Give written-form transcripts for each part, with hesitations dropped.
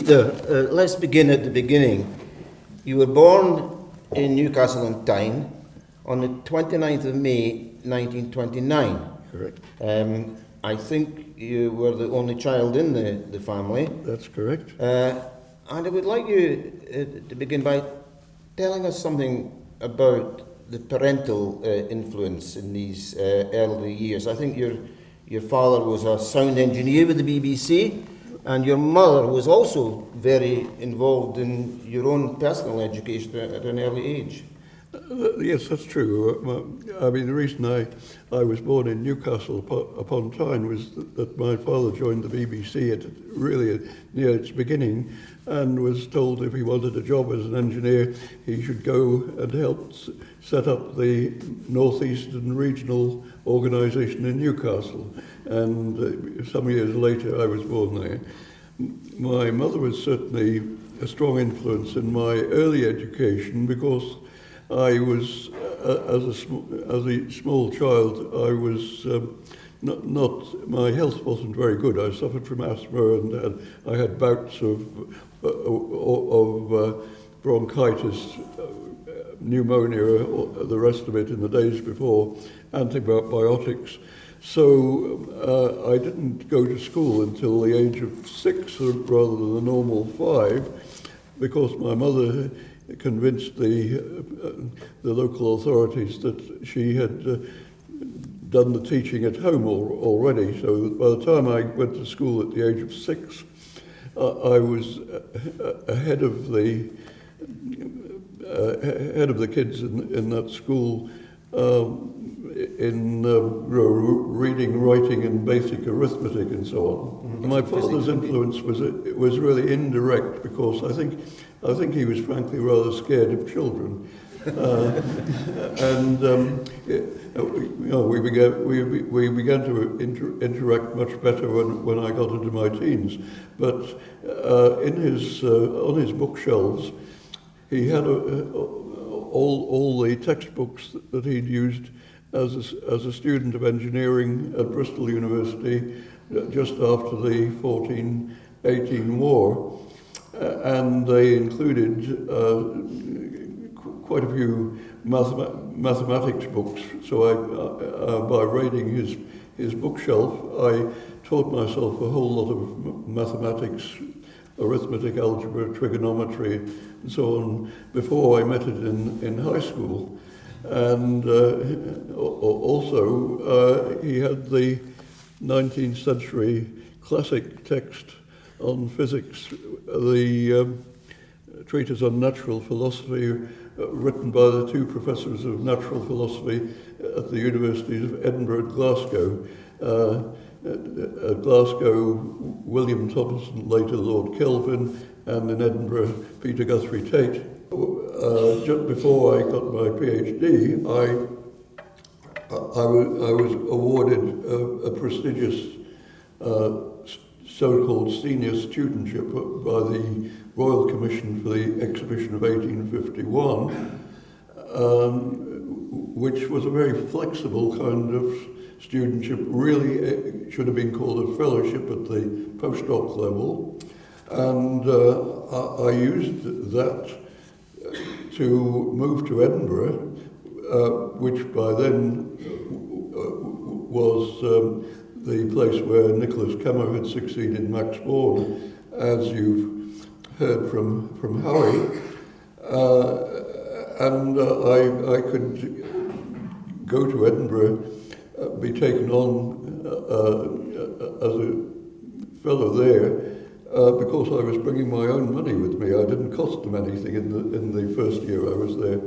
Peter, let's begin at the beginning. You were born in Newcastle on Tyne on the 29th of May 1929. Correct. I think you were the only child in the family. That's correct. And I would like you to begin by telling us something about the parental influence in these early years. I think your father was a sound engineer with the BBC, and your mother was also very involved in your own personal education at an early age. Yes, that's true. I mean, the reason I was born in Newcastle upon Tyne was that my father joined the BBC really near its beginning, and was told if he wanted a job as an engineer, he should go and help set up the North Eastern Regional Organisation in Newcastle. And some years later, I was born there. My mother was certainly a strong influence in my early education, because I was, as a small child, I was my health wasn't very good. I suffered from asthma, and I had bouts of bronchitis, pneumonia, the rest of it in the days before antibiotics. So I didn't go to school until the age of 6, rather than the normal 5, because my mother convinced the local authorities that she had done the teaching at home already. So by the time I went to school at the age of 6, I was ahead of the kids in that school in reading, writing, and basic arithmetic, and so on. Mm-hmm. My father's influence was really indirect, because I think he was frankly rather scared of children, and we began to interact much better when I got into my teens. But on his bookshelves, he had all the textbooks that he'd used as a student of engineering at Bristol University just after the 1418 war, and they included quite a few mathematics books. So by raiding his bookshelf, I taught myself a whole lot of mathematics, arithmetic, algebra, trigonometry, and so on, before I met it in high school. And also he had the 19th century classic text on physics, the treatise on natural philosophy, written by the two professors of natural philosophy at the Universities of Edinburgh and Glasgow. At Glasgow, William Thompson, later Lord Kelvin, and in Edinburgh, Peter Guthrie Tate. Just before I got my PhD, I was awarded a prestigious so-called senior studentship by the Royal Commission for the Exhibition of 1851, which was a very flexible kind of studentship. Really, it should have been called a fellowship at the postdoc level, and I used that to move to Edinburgh, which by then was the place where Nicholas Kemmer had succeeded Max Born, as you've heard from Howie, and I could go to Edinburgh, be taken on as a fellow there, because I was bringing my own money with me. I didn't cost them anything in the first year I was there.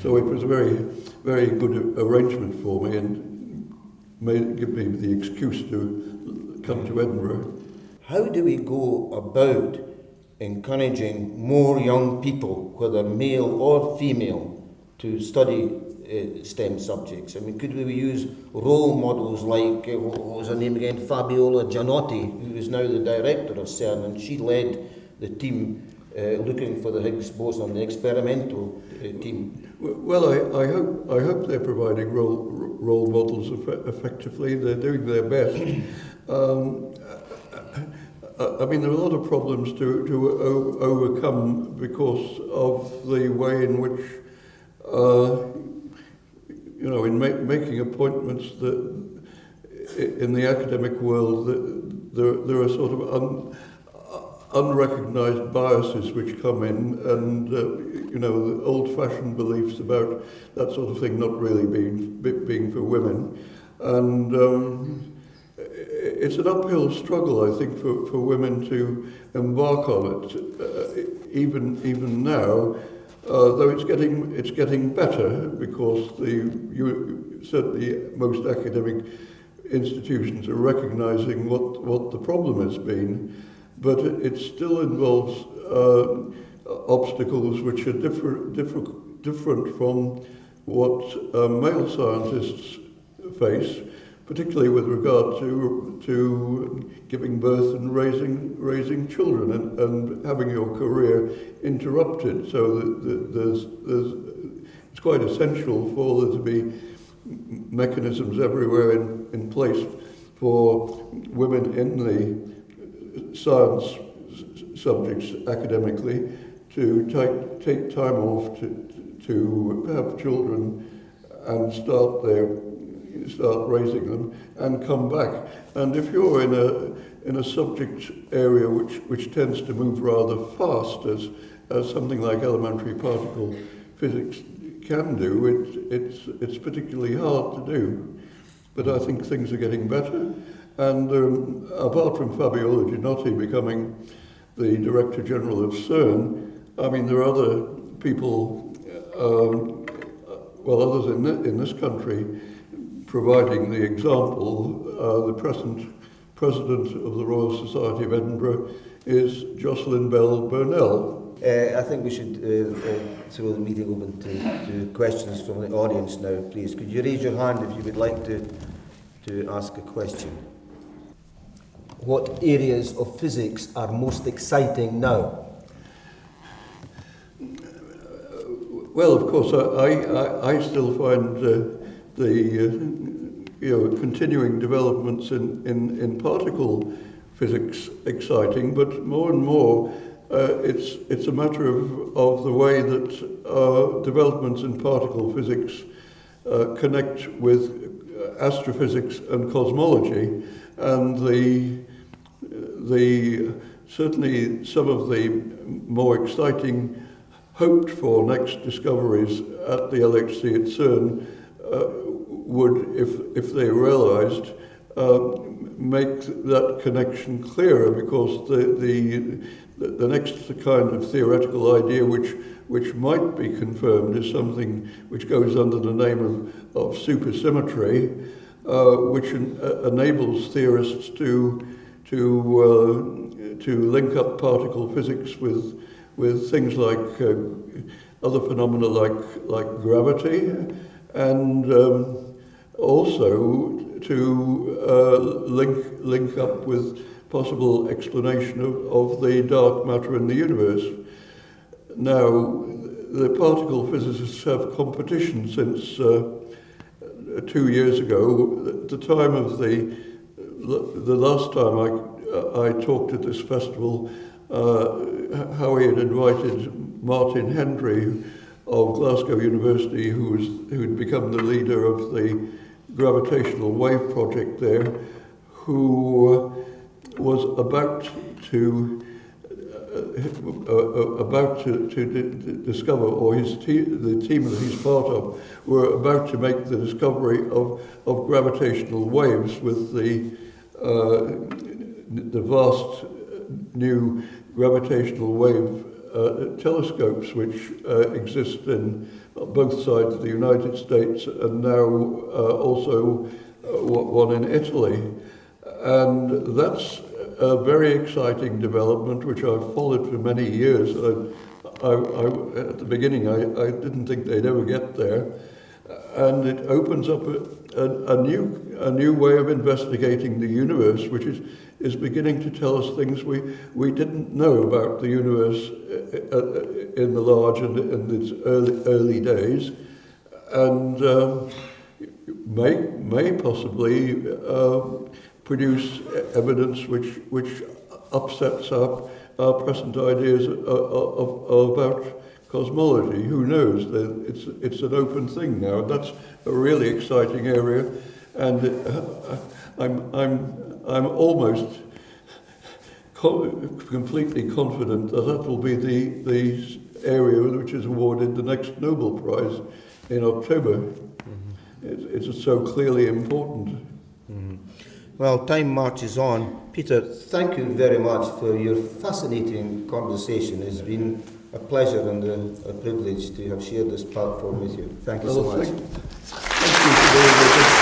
So it was a very, very good arrangement for me, and give me the excuse to come to Edinburgh. How do we go about encouraging more young people, whether male or female, to study STEM subjects? I mean, could we use role models like, what was her name again, Fabiola Gianotti, who is now the director of CERN, and she led the team looking for the Higgs boson, the experimental team. Well, I hope they're providing role models effectively. They're doing their best. I mean, there are a lot of problems to overcome because of the way in which, in making appointments in the academic world, there are sort of unrecognised biases which come in, and the old-fashioned beliefs about that sort of thing not really being for women, and it's an uphill struggle, I think, for women to embark on it. Even now, though it's getting better, because certainly most academic institutions are recognising what the problem has been, but it still involves obstacles which are different from what male scientists face, particularly with regard to giving birth and raising children and having your career interrupted. So it's quite essential for there to be mechanisms everywhere in place for women in the science subjects academically to take time off to have children and start raising them and come back. And if you're in a subject area which tends to move rather fast, as something like elementary particle physics can do, it's particularly hard to do. But I think things are getting better. And apart from Fabiola Ginotti becoming the Director General of CERN, I mean, there are other people, others in this country providing the example. The present President of the Royal Society of Edinburgh is Jocelyn Bell Burnell. I think we should throw the meeting open to questions from the audience now, please. Could you raise your hand if you would like to ask a question? What areas of physics are most exciting now? Well, of course, I still find the continuing developments in particle physics exciting, but more and more it's a matter of the way that developments in particle physics connect with astrophysics and cosmology, and certainly some of the more exciting hoped for next discoveries at the LHC at CERN would, if they realized, make that connection clearer, because the next kind of theoretical idea which might be confirmed is something which goes under the name of supersymmetry, which enables theorists to link up particle physics with things like other phenomena like gravity, and also to link up with possible explanation of the dark matter in the universe. Now, the particle physicists have competition since 2 years ago. At the time of the last time I talked at this festival, Howie had invited Martin Hendry of Glasgow University, who'd become the leader of the gravitational wave project there, who was about to discover, or the team that he's part of, were about to make the discovery of gravitational waves with the vast new gravitational wave telescopes which exist in both sides of the United States, and now also one in Italy. And that's a very exciting development which I've followed for many years. At the beginning I didn't think they'd ever get there, and it opens up a new way of investigating the universe, which is beginning to tell us things we didn't know about the universe in the large and in its early days, and may possibly produce evidence which upsets our present ideas about cosmology. Who knows? It's an open thing now. That's a really exciting area, and I'm almost completely confident that will be the area which is awarded the next Nobel Prize in October. Mm-hmm. It's so clearly important. Mm-hmm. Well, time marches on. Peter, thank you very much for your fascinating conversation. It's been a pleasure and a privilege to have shared this platform with you. Thank you so much. Thank you for